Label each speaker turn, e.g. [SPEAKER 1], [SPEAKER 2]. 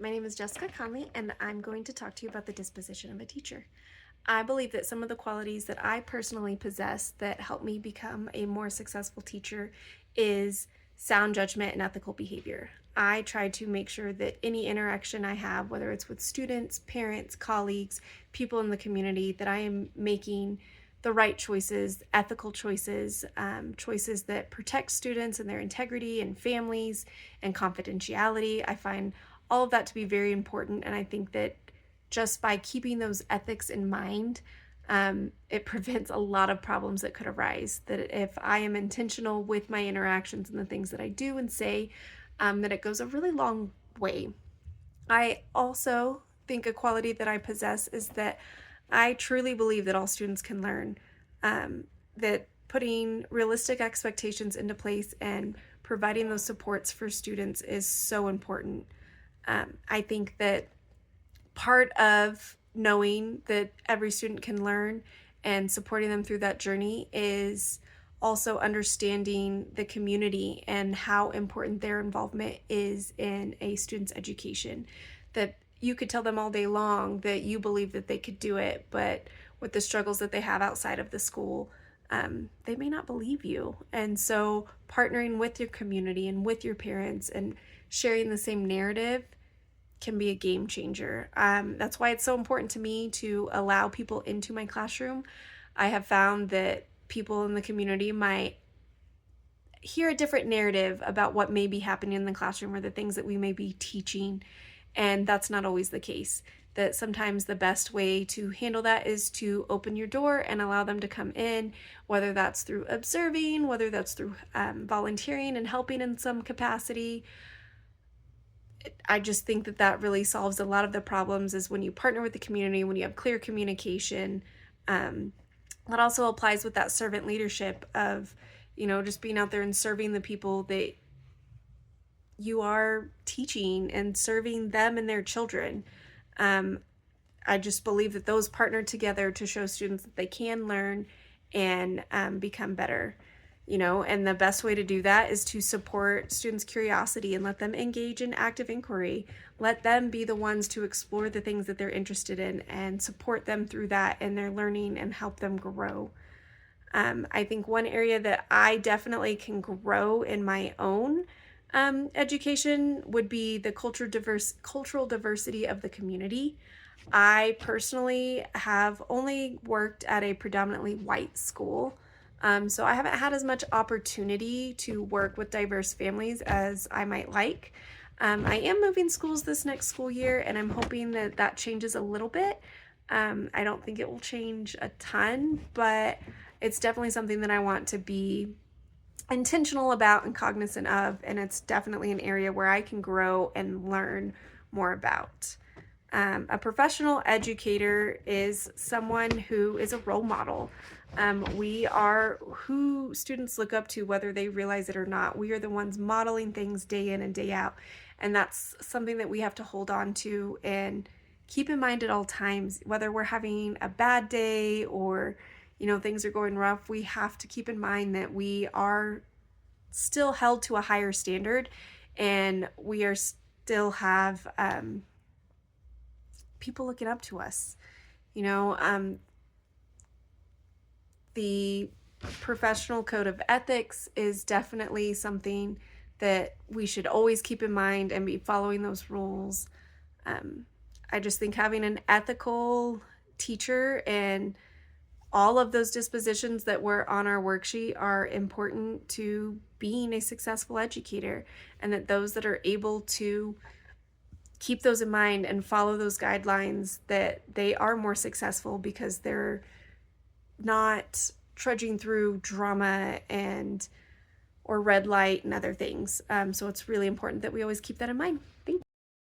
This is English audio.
[SPEAKER 1] My name is Jessica Conley, and I'm going to talk to you about the disposition of a teacher. I believe that some of the qualities that I personally possess that help me become a more successful teacher is sound judgment and ethical behavior. I try to make sure that any interaction I have, whether it's with students, parents, colleagues, people in the community, that I am making the right choices, ethical choices, choices that protect students and their integrity and families and confidentiality. I find all of that to be very important, and I think that just by keeping those ethics in mind, it prevents a lot of problems that could arise. That if I am intentional with my interactions and the things that I do and say, that it goes a really long way. I also think a quality that I possess is that I truly believe that all students can learn, that putting realistic expectations into place and providing those supports for students is so important. I think that part of knowing that every student can learn and supporting them through that journey is also understanding the community and how important their involvement is in a student's education. That you could tell them all day long that you believe that they could do it, but with the struggles that they have outside of the school, they may not believe you. And so partnering with your community and with your parents and sharing the same narrative can be a game changer. That's why it's so important to me to allow people into my classroom. I have found that people in the community might hear a different narrative about what may be happening in the classroom or the things that we may be teaching, and that's not always the case. That sometimes the best way to handle that is to open your door and allow them to come in, whether that's through observing, whether that's through volunteering and helping in some capacity. I just think that that really solves a lot of the problems is when you partner with the community, when you have clear communication. That also applies with that servant leadership of, just being out there and serving the people that you are teaching and serving them and their children. I just believe that those partner together to show students that they can learn and become better. And the best way to do that is to support students' curiosity and let them engage in active inquiry. Let them be the ones to explore the things that they're interested in and support them through that in their learning and help them grow. I think one area that I definitely can grow in my own education would be the cultural diversity of the community. I personally have only worked at a predominantly white school. So I haven't had as much opportunity to work with diverse families as I might like. I am moving schools this next school year, and I'm hoping that that changes a little bit. I don't think it will change a ton, but it's definitely something that I want to be intentional about and cognizant of, and it's definitely an area where I can grow and learn more about. A professional educator is someone who is a role model. We are who students look up to, whether they realize it or not. We are the ones modeling things day in and day out. And that's something that we have to hold on to and keep in mind at all times, whether we're having a bad day or, things are going rough. We have to keep in mind that we are still held to a higher standard, and we are still have people looking up to us. The professional code of ethics is definitely something that we should always keep in mind and be following those rules. I just think having an ethical teacher and all of those dispositions that were on our worksheet are important to being a successful educator, and that those that are able to keep those in mind and follow those guidelines, that they are more successful because they're not trudging through drama or red light and other things. So it's really important that we always keep that in mind. Thank you.